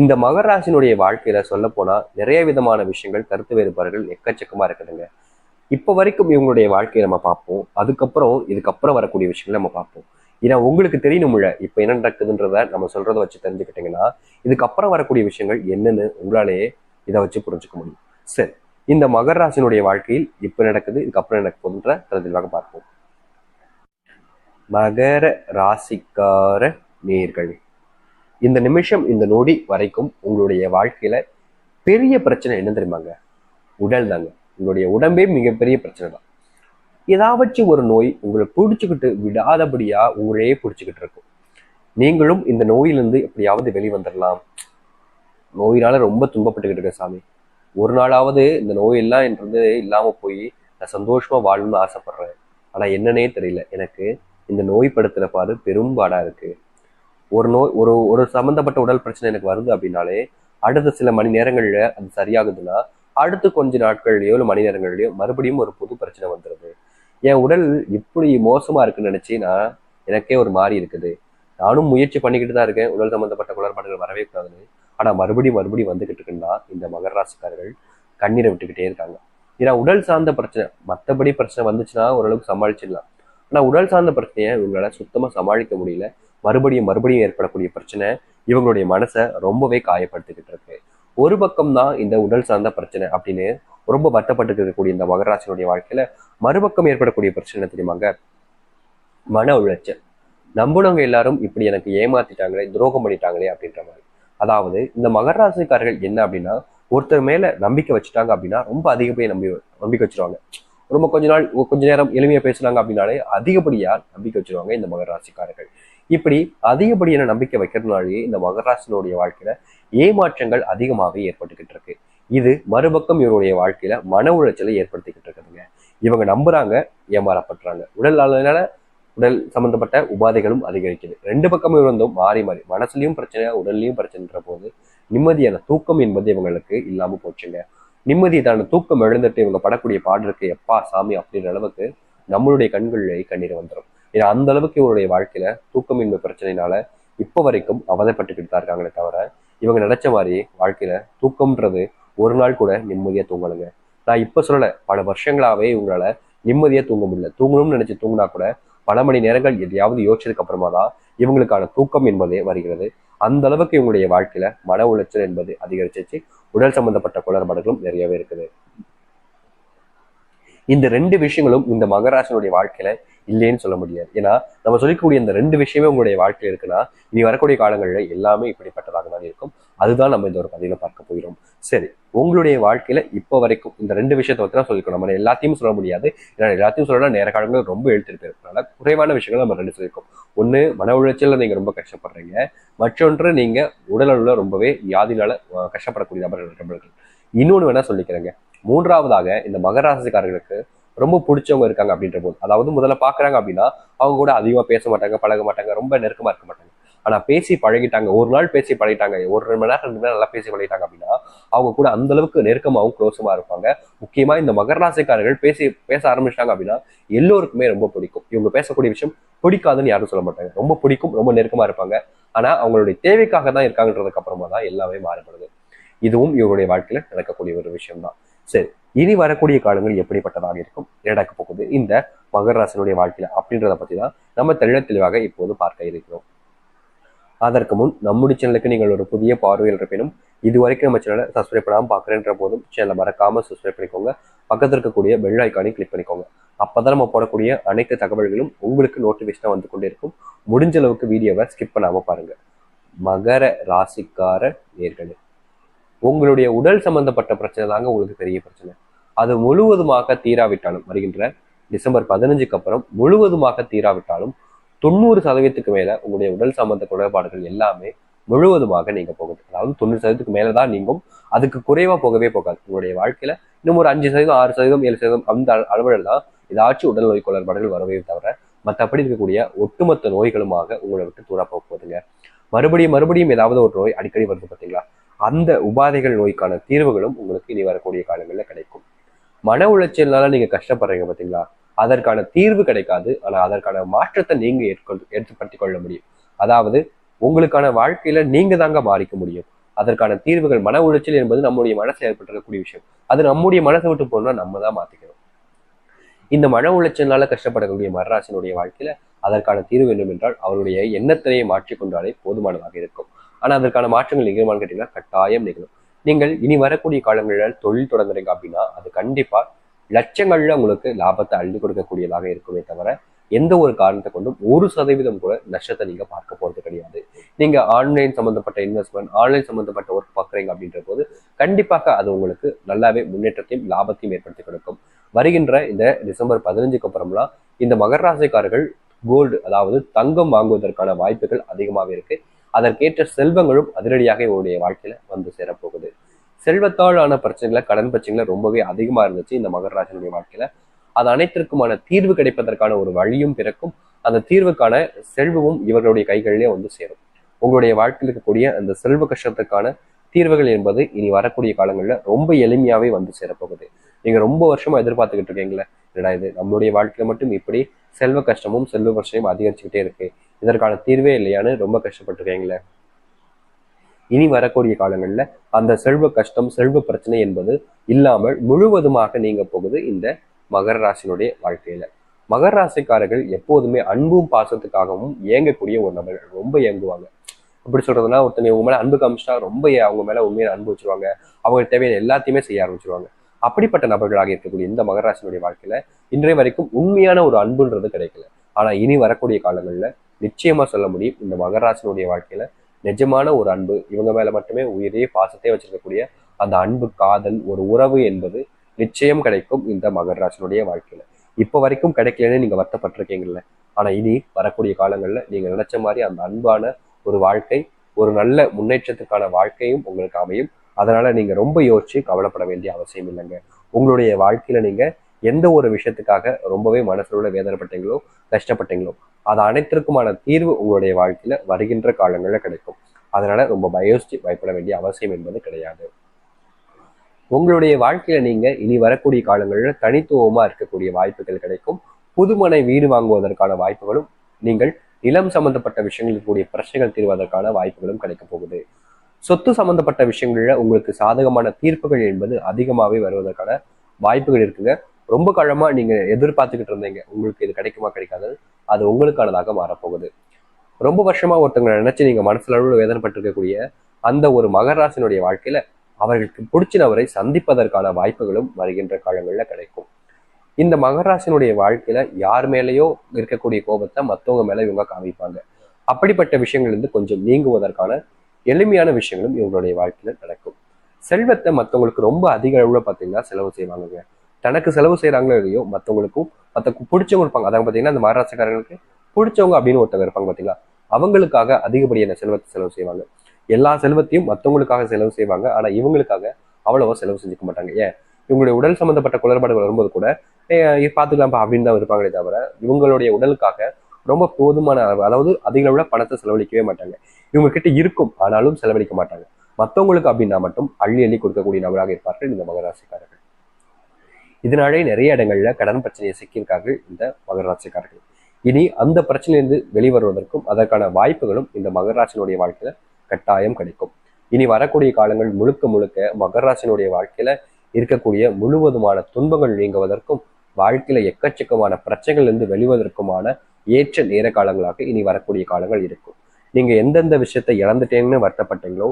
இந்த மகர ராசினுடைய வாழ்க்கையில சொல்ல போனா நிறைய விதமான விஷயங்கள், கருத்து வேறுபாடுகள் எக்கச்சக்கமா இருக்குதுங்க. இப்ப வரைக்கும் இவங்களுடைய வாழ்க்கையை நம்ம பார்ப்போம். இதுக்கப்புறம் வரக்கூடிய விஷயங்களை நம்ம பார்ப்போம். ஏன்னா உங்களுக்கு தெரியணும்ல இப்ப என்ன நடக்குதுன்றத நம்ம சொல்றதை வச்சு தெரிஞ்சுக்கிட்டீங்கன்னா இதுக்கப்புறம் வரக்கூடிய விஷயங்கள் என்னன்னு உங்களாலேயே இதை வச்சு புரிஞ்சுக்க முடியும். சரி, இந்த மகர ராசினுடைய வாழ்க்கையில் இப்ப நடக்குது, இதுக்கப்புறம் நடக்க போகுதுன்ற தெளிவாக பார்ப்போம். மகர ராசிக்கார நேர்கள், இந்த நிமிஷம் இந்த நொடி வரைக்கும் உங்களுடைய வாழ்க்கையில பெரிய பிரச்சனை என்ன தெரியுமாங்க? உடல் தாங்க. உங்களுடைய உடம்பே மிகப்பெரிய பிரச்சனை தான். ஏதாச்சும் ஒரு நோய் உங்களை பிடிச்சுக்கிட்டு விடாதபடியா உங்களையே பிடிச்சுக்கிட்டு இருக்கும். நீங்களும் இந்த நோயிலிருந்து எப்படியாவது வெளிவந்துடலாம், நோயினால ரொம்ப துன்பப்பட்டுக்கிட்டு இருக்க சாமி, ஒரு நாளாவது இந்த நோயெல்லாம் என்றது இல்லாம போய் நான் சந்தோஷமா வாழணும்னு ஆசைப்படுறேன், ஆனா என்னன்னே தெரியல, எனக்கு இந்த நோய் படுத்துற பாடு பெரும்பாடா இருக்கு. ஒரு நோய் ஒரு ஒரு சம்மந்தப்பட்ட உடல் பிரச்சனை எனக்கு வருது அப்படின்னாலே அடுத்த சில மணி நேரங்கள்ல அது சரியாகுதுன்னா அடுத்து கொஞ்ச நாட்கள்லயோ இல்லை மணி நேரங்கள்லயோ மறுபடியும் ஒரு புது பிரச்சனை வந்துடுது. என் உடல் இப்படி மோசமா இருக்குன்னு நினைச்சு எனக்கே ஒரு மாறி இருக்குது. நானும் முயற்சி பண்ணிக்கிட்டு தான் இருக்கேன் உடல் சம்பந்தப்பட்ட குளறுபாடுகள் வரவே கூடாதுன்னு. ஆனா மறுபடியும் வந்துகிட்டு இருக்குன்னா இந்த மகர ராசிக்காரர்கள் கண்ணீரை விட்டுக்கிட்டே இருக்காங்க. ஏன்னா உடல் சார்ந்த பிரச்சனை, மற்றபடி பிரச்சனை வந்துச்சுன்னா ஓரளவுக்கு சமாளிச்சிடலாம். ஆனா உடல் சார்ந்த பிரச்சனையை இவங்களால சுத்தமா சமாளிக்க முடியல. மறுபடியும் ஏற்படக்கூடிய பிரச்சனை இவங்களுடைய மனசை ரொம்பவே காயப்படுத்திக்கிட்டு இருக்கு. ஒரு பக்கம் தான் இந்த உடல் சார்ந்த பிரச்சனை அப்படின்னு ரொம்ப வருத்தப்பட்டு இருக்கக்கூடிய இந்த மகராசினுடைய வாழ்க்கையில மறுபக்கம் ஏற்படக்கூடிய பிரச்சனை தெரியுமாங்க? மன உளைச்சல். நம்புனவங்க எல்லாரும் இப்படி எனக்கு ஏமாத்திட்டாங்களே, துரோகம் பண்ணிட்டாங்களே அப்படின்ற மாதிரி. அதாவது இந்த மகராசிக்காரர்கள் என்ன அப்படின்னா, ஒருத்தர் மேல நம்பிக்கை வச்சுட்டாங்க அப்படின்னா ரொம்ப அதிகப்படியா நம்பிக்கை வச்சிருவாங்க. ரொம்ப கொஞ்ச நேரம் எளிமையா பேசுனாங்க அப்படின்னாலே அதிகப்படியா நம்பிக்கை வச்சிருவாங்க இந்த மகராசிக்காரர்கள். இப்படி அதிகப்படியான நம்பிக்கை வைக்கிறதுனாலேயே இந்த மகராசினுடைய வாழ்க்கையில ஏமாற்றங்கள் அதிகமாகவே ஏற்பட்டுக்கிட்டு இருக்கு. இது மறுபக்கம் இவருடைய வாழ்க்கையில மன உளைச்சலை ஏற்படுத்திக்கிட்டு இருக்குதுங்க. இவங்க நம்புறாங்க, ஏமாறப்படுறாங்க. உடல் சம்பந்தப்பட்ட உபாதைகளும் அதிகரிக்குது. ரெண்டு பக்கமும் இருந்தும் மாறி மனசுலயும் பிரச்சனை, உடல்லையும் பிரச்சனைன்ற போது நிம்மதியான தூக்கம் என்பது இவங்களுக்கு இல்லாம போச்சுங்க. நிம்மதியான தூக்கம் எழுந்துட்டு இவங்க படக்கூடிய பாடு இருக்கு, எப்பா சாமி அப்படின்ற அளவுக்கு நம்மளுடைய கண்களிலே கண்ணீர் வந்துடும். ஏன்னா அந்த அளவுக்கு இவருடைய வாழ்க்கையில தூக்கமின்மை பிரச்சனைனால இப்ப வரைக்கும் அவதைப்பட்டுக்கிட்டு தான் இருக்காங்களே தவிர இவங்க நினைச்ச மாதிரி வாழ்க்கையில தூக்கம்ன்றது ஒரு நாள் கூட நிம்மதியா தூங்கலுங்க. நான் இப்ப சொல்லல, பல வருஷங்களாவே இவங்களால நிம்மதியா தூங்க முடியல. தூங்கணும்னு நினைச்சு தூங்கினா கூட பல மணி நேரங்கள் எதையாவது யோசிச்சதுக்கு அப்புறமா தான் இவங்களுக்கான தூக்கம் என்பதே வருகிறது. அந்த அளவுக்கு இவங்களுடைய வாழ்க்கையில மன உளைச்சல் என்பது அதிகரிச்சிச்சு. உடல் சம்பந்தப்பட்ட குளறுபாடுகளும் நிறையவே இருக்குது. இந்த ரெண்டு விஷயங்களும் இந்த மகராசனுடைய வாழ்க்கையில இல்லைன்னு சொல்ல முடியாது. ஏன்னா நம்ம சொல்லிக்கூடிய இந்த ரெண்டு விஷயமே உங்களுடைய வாழ்க்கையில இருக்குன்னா இனி வரக்கூடிய காலங்களில் எல்லாமே இப்படிப்பட்டதாக தான் இருக்கும். அதுதான் நம்ம இந்த ஒரு பதிவுல பார்க்க போகிறோம். சரி, உங்களுடைய வாழ்க்கையில இப்போ வரைக்கும் இந்த ரெண்டு விஷயத்தை பத்தி தான் சொல்லிக்கணும். நம்ம எல்லாத்தையும் சொல்ல முடியாது, ஏன்னா எல்லாத்தையும் சொல்லணும்னா நேர காலங்கள் ரொம்ப எழுத்துட்டு போயிருக்கனால குறைவான விஷயங்கள் நம்ம ரெண்டு சொல்லியிருக்கோம். ஒண்ணு, மன உளைச்சல்ல நீங்க ரொம்ப கஷ்டப்படுறீங்க. மற்றொன்று, நீங்க உடல் அளவுல ரொம்பவே வியாதினால கஷ்டப்படக்கூடிய நபர்கள். இன்னொன்னு வேணா சொல்லிக்கிறேங்க. மூன்றாவதாக, இந்த மகராசிக்காரர்களுக்கு ரொம்ப பிடிச்சவங்க இருக்காங்க அப்படின்ற போது, அதாவது முதல்ல பாக்குறாங்க அப்படின்னா அவங்க கூட அதிகமா பேச மாட்டாங்க, பழக மாட்டாங்க, ரொம்ப நெருக்கமா இருக்க மாட்டாங்க. ஆனா பேசி பழகிட்டாங்க, ஒரு நாள் பேசி பழகிட்டாங்க, ஒரு 2 மணி நேரம் 2 மணி நேரம் நல்லா பேசி பழகிட்டாங்க அப்படின்னா அவங்க கூட அந்த அளவுக்கு நெருக்கமாகவும் க்ளோஸுமா இருப்பாங்க. முக்கியமா இந்த மகராசிக்காரர்கள் பேச ஆரம்பிச்சிட்டாங்க அப்படின்னா எல்லோருக்குமே ரொம்ப பிடிக்கும். இவங்க பேசக்கூடிய விஷயம் பிடிக்காதுன்னு யாரும் சொல்ல மாட்டாங்க, ரொம்ப பிடிக்கும், ரொம்ப நெருக்கமா இருப்பாங்க. ஆனா அவங்களுடைய தேவைக்காக தான் இருக்காங்கன்றதுக்கு அப்புறமா தான் எல்லாமே மாறுபடுது. இதுவும் இவருடைய வாழ்க்கையில நடக்கக்கூடிய ஒரு விஷயம் தான். சரி, இனி வரக்கூடிய காலங்கள் எப்படிப்பட்டதாக இருக்கும், நடக்க போகுது இந்த மகராசனுடைய வாழ்க்கையில அப்படின்றத பத்தி தான் நம்ம தெளிவாக இப்போது பார்க்க இருக்கிறோம். அதற்கு முன் நம்முடைய சேனலுக்கு நீங்கள் ஒரு புதிய பார்வையில் இருப்பினும் இதுவரைக்கும் நம்ம சேனலை சப்ஸ்கிரைப் பண்ணாமல் பார்க்குறேன்ற போதும் சேனலை மறக்காம சப்ஸ்கிரைப் பண்ணிக்கோங்க. பக்கத்தில் இருக்கக்கூடிய பெல் ஐக்கானையும் கிளிக் பண்ணிக்கோங்க. அப்பதான் நம்ம போடக்கூடிய அனைத்து தகவல்களும் உங்களுக்கு நோட்டிஃபிகேஷனாக வந்து கொண்டே இருக்கும். முடிஞ்ச அளவுக்கு வீடியோவை ஸ்கிப் பண்ணாம பாருங்க. மகர ராசிக்கார நேர்களே, உங்களுடைய உடல் சம்பந்தப்பட்ட பிரச்சனை தாங்க உங்களுக்கு பெரிய பிரச்சனை. அது முழுவதுமாக தீராவிட்டாலும், வருகின்ற டிசம்பர் 15க்கு அப்புறம் முழுவதுமாக தீராவிட்டாலும் 90% மேல உங்களுடைய உடல் சம்பந்த குறைபாடுகள் எல்லாமே முழுவதுமாக நீங்க போகுது. அதாவது 90% மேலதான் நீங்கும், அதுக்கு குறைவா போகவே போகாது. உங்களுடைய வாழ்க்கையில இன்னும் ஒரு 5%, 6%, 7% அந்த அளவில் தான் ஏதாச்சும் உடல் நோய் குறைபாடுகள் வரவே தவிர மற்றபடி இருக்கக்கூடிய ஒட்டுமொத்த நோய்களுமாக உங்களை விட்டு தூரா போக போகுதுங்க. மறுபடியும் ஏதாவது ஒரு நோய் அடிக்கடி வருது பார்த்தீங்களா, அந்த உபாதைகள் நோய்க்கான தீர்வுகளும் உங்களுக்கு இனி வரக்கூடிய காலங்களில் கிடைக்கும். மன உளைச்சல்னால நீங்க கஷ்டப்படுறீங்க பார்த்தீங்களா, அதற்கான தீர்வு கிடைக்காது, ஆனா அதற்கான மாற்றத்தை நீங்க ஏற்படுத்திக் கொள்ள முடியும். அதாவது உங்களுக்கான வாழ்க்கையில நீங்க தாங்க மாறிக்க முடியும். அதற்கான தீர்வுகள். மன உளைச்சல் என்பது நம்முடைய மனசில் ஏற்பட்டிருக்கக்கூடிய விஷயம். அது நம்முடைய மனசை விட்டு போனா நம்ம தான் மாத்திக்கணும். இந்த மன உளைச்சல்னால கஷ்டப்படக்கூடிய மகராசினுடைய வாழ்க்கையில அதற்கான தீர்வு வேண்டும் என்றால் அவருடைய எண்ணத்தினையை மாற்றிக்கொண்டாலே போதுமானதாக இருக்கும். ஆனா அதற்கான மாற்றங்கள் நிகழுமான்னு கேட்டீங்கன்னா கட்டாயம் நிகழும். நீங்கள் இனி வரக்கூடிய காலங்களில் தொழில் தொடங்குறீங்க அப்படின்னா அது கண்டிப்பா லட்சங்கள்ல உங்களுக்கு லாபத்தை அள்ளி கொடுக்கக்கூடியதாக இருக்குமே தவிர எந்த ஒரு காரணத்தை கொண்டும் 1% கூட நஷ்டத்தை நீங்க பார்க்க போறது கிடையாது. நீங்க ஆன்லைன் சம்பந்தப்பட்ட இன்வெஸ்ட்மெண்ட், ஆன்லைன் சம்பந்தப்பட்ட ஒர்க் பார்க்குறீங்க அப்படின்ற போது கண்டிப்பாக அது உங்களுக்கு நல்லாவே முன்னேற்றத்தையும் லாபத்தையும் ஏற்படுத்தி கொடுக்கும். வருகின்ற இந்த டிசம்பர் 15க்கு அப்புறம்லாம் இந்த மகர ராசிக்காரர்கள் கோல்டு, அதாவது தங்கம் வாங்குவதற்கான வாய்ப்புகள் அதிகமாகவே இருக்கு. அதற்கேற்ற செல்வங்களும் அதிரடியாக இவருடைய வாழ்க்கையில வந்து சேரப்போகுது. செல்வத்தால் ஆன பிரச்சனைகளை, கடன் பிரச்சனைகளை ரொம்பவே அதிகமா இருந்துச்சு இந்த மகர ராசினுடைய வாழ்க்கையில. அது அனைத்திற்குமான தீர்வு கிடைப்பதற்கான ஒரு வழியும் பிறக்கும். அந்த தீர்வுக்கான செல்வமும் இவர்களுடைய கைகளிலே வந்து சேரும். உங்களுடைய வாழ்க்கையில் இருக்கக்கூடிய அந்த செல்வ கஷ்டத்துக்கான தீர்வுகள் என்பது இனி வரக்கூடிய காலங்களில் ரொம்ப எளிமையாவே வந்து சேரப்போகுது. நீங்க ரொம்ப வருஷமா எதிர்பார்த்துக்கிட்டு இருக்கீங்களே, என்னடா இது நம்மளுடைய வாழ்க்கையில மட்டும் இப்படி செல்வ கஷ்டமும் செல்வ பிரச்சனையும் அதிகரிச்சுக்கிட்டே இருக்கு, இதற்கான தீர்வே இல்லையான்னு ரொம்ப கஷ்டப்பட்டிருக்கீங்களே. இனி வரக்கூடிய காலங்களில் அந்த செல்வ கஷ்டம், செல்வ பிரச்சனை என்பது இல்லாமல் முழுவதுமாக நீங்க போகுது இந்த மகர ராசினுடைய வாழ்க்கையில. மகர ராசிக்காரர்கள் எப்போதுமே அன்பும் பாசத்துக்காகவும் ஏங்கக்கூடிய ஒரு நபர். ரொம்ப ஏங்குவாங்க. எப்படி சொல்றதுன்னா, ஒருத்தனை உங்க மேல அன்பு காமிச்சிட்டா ரொம்ப அவங்க மேல உண்மையான அன்பு வச்சிருவாங்க. அவங்களுக்கு தேவையான எல்லாத்தையுமே செய்ய ஆரம்பிச்சிருவாங்க. அப்படிப்பட்ட நபர்களாக இருக்கக்கூடிய இந்த மகர ராசினுடைய வாழ்க்கையில இன்றைய வரைக்கும் உண்மையான ஒரு அன்புன்றது கிடைக்கல. ஆனா இனி வரக்கூடிய காலங்கள்ல நிச்சயமா சொல்ல முடியும், இந்த மகர ராசினுடைய வாழ்க்கையில நிஜமான ஒரு அன்பு, இவங்க மேல மட்டுமே உயிரே பாசத்தையே வச்சிருக்கக்கூடிய அந்த அன்பு, காதல், ஒரு உறவு என்பது நிச்சயம் கிடைக்கும் இந்த மகர ராசினுடைய வாழ்க்கையில. இப்ப வரைக்கும் கிடைக்கலன்னு நீங்க வருத்தப்பட்டிருக்கீங்கல்ல, ஆனா இனி வரக்கூடிய காலங்கள்ல நீங்க நினைச்ச மாதிரி அந்த அன்பான ஒரு வாழ்க்கை, ஒரு நல்ல முன்னேற்றத்துக்கான வாழ்க்கையும் உங்களுக்கு அமையும். அதனால நீங்க ரொம்ப யோசிச்சு கவலைப்பட வேண்டிய அவசியம் இல்லைங்க. உங்களுடைய வாழ்க்கையில நீங்க எந்த ஒரு விஷயத்துக்காக ரொம்பவே மனசுல வேதனைப்பட்டீங்களோ, கஷ்டப்பட்டீங்களோ, அது அனைத்திற்குமான தீர்வு உங்களுடைய வாழ்க்கையில வருகின்ற காலங்கள்ல கிடைக்கும். அதனால ரொம்ப யோசிச்சு பயப்பட வேண்டிய அவசியம் என்பது கிடையாது. உங்களுடைய வாழ்க்கையில நீங்க இனி வரக்கூடிய காலங்களில் தனித்துவமா இருக்கக்கூடிய வாய்ப்புகள் கிடைக்கும். புதுமனை வீடு வாங்குவதற்கான வாய்ப்புகளும், நீங்கள் நிலம் சம்பந்தப்பட்ட விஷயங்களுக்கு கூடிய பிரச்சனைகள் தீர்வதற்கான வாய்ப்புகளும் கிடைக்க போகுது. சொத்து சம்பந்தப்பட்ட விஷயங்கள்ல உங்களுக்கு சாதகமான தீர்ப்புகள் என்பது அதிகமாகவே வருவதற்கான வாய்ப்புகள் இருக்குங்க. ரொம்ப காலமா நீங்க எதிர்பார்த்துக்கிட்டு இருந்தீங்க, உங்களுக்கு இது கிடைக்குமா கிடைக்காது, அது உங்களுக்கானதாக மாறப்போகுது. ரொம்ப வருஷமா ஒருத்தவங்களை நினைச்சு நீங்க மனசுல அளவில் வேதனைப்பட்டிருக்கக்கூடிய அந்த ஒரு மகராசினுடைய வாழ்க்கையில அவர்களுக்கு பிடிச்சினவரை சந்திப்பதற்கான வாய்ப்புகளும் வருகின்ற காலங்களில் கிடைக்கும். இந்த மகராசினுடைய வாழ்க்கையில யார் மேலேயோ இருக்கக்கூடிய கோபத்தை மற்றவங்க மேல இவங்க காமிப்பாங்க. அப்படிப்பட்ட விஷயங்கள் இருந்து கொஞ்சம் நீங்குவதற்கான எளிமையான விஷயங்களும் இவங்களுடைய வாழ்க்கையில நடக்கும். செல்வத்தை மற்றவங்களுக்கு ரொம்ப அதிக அளவுல பார்த்தீங்கன்னா செலவு செய்வாங்க. தனக்கு செலவு செய்யறாங்களோ இல்லையோ மற்றவங்களுக்கும் பிடிச்சவங்க இருப்பாங்க. அதாவது பார்த்தீங்கன்னா இந்த மகராசிக்காரர்களுக்கு பிடிச்சவங்க அப்படின்னு ஒருத்தவங்க இருப்பாங்க பார்த்தீங்களா, அவங்களுக்காக அதிகப்படியான செல்வத்தை செலவு செய்வாங்க. எல்லா செல்வத்தையும் மற்றவங்களுக்காக செலவு செய்வாங்க. ஆனா இவங்களுக்காக அவ்வளவா செலவு செஞ்சுக்க மாட்டாங்க. ஏன், இவங்களுடைய உடல் சம்பந்தப்பட்ட குளறுபாடுகள் வரும்போது கூட பார்த்துக்கலாம்ப்பா அப்படின்னு தான் இருப்பாங்களே தவிர இவங்களுடைய உடலுக்காக ரொம்ப போதுமான அளவு, அதாவது அதிக அளவுல பணத்தை செலவழிக்கவே மாட்டாங்க. இவங்க கிட்ட இருக்கும் ஆனாலும் செலவழிக்க மாட்டாங்க. மற்றவங்களுக்கு அப்படின்னா மட்டும் அள்ளி அள்ளி கொடுக்கக்கூடிய நபராக இருப்பார்கள் இந்த மகராசிக்காரர்கள். இதனாலே நிறைய இடங்கள்ல கடன் பிரச்சனையை சிக்கியிருக்கார்கள் இந்த மகராசிக்காரர்கள். இனி அந்த பிரச்சனையிலிருந்து வெளிவருவதற்கும் அதற்கான வாய்ப்புகளும் இந்த மகராசினுடைய வாழ்க்கையில கட்டாயம் கிடைக்கும். இனி வரக்கூடிய காலங்கள் முழுக்க முழுக்க மகராசினுடைய வாழ்க்கையில இருக்கக்கூடிய முழுவதுமான துன்பங்கள் நீங்குவதற்கும் வாழ்க்கையில எக்கச்சக்கமான பிரச்சனைகள் இருந்து வெளிவதற்குமான ஏற்ற நேர காலங்களாக இனி வரக்கூடிய காலங்கள் இருக்கும். நீங்க எந்தெந்த விஷயத்தை இழந்துட்டேன்னு வருத்தப்பட்டீங்களோ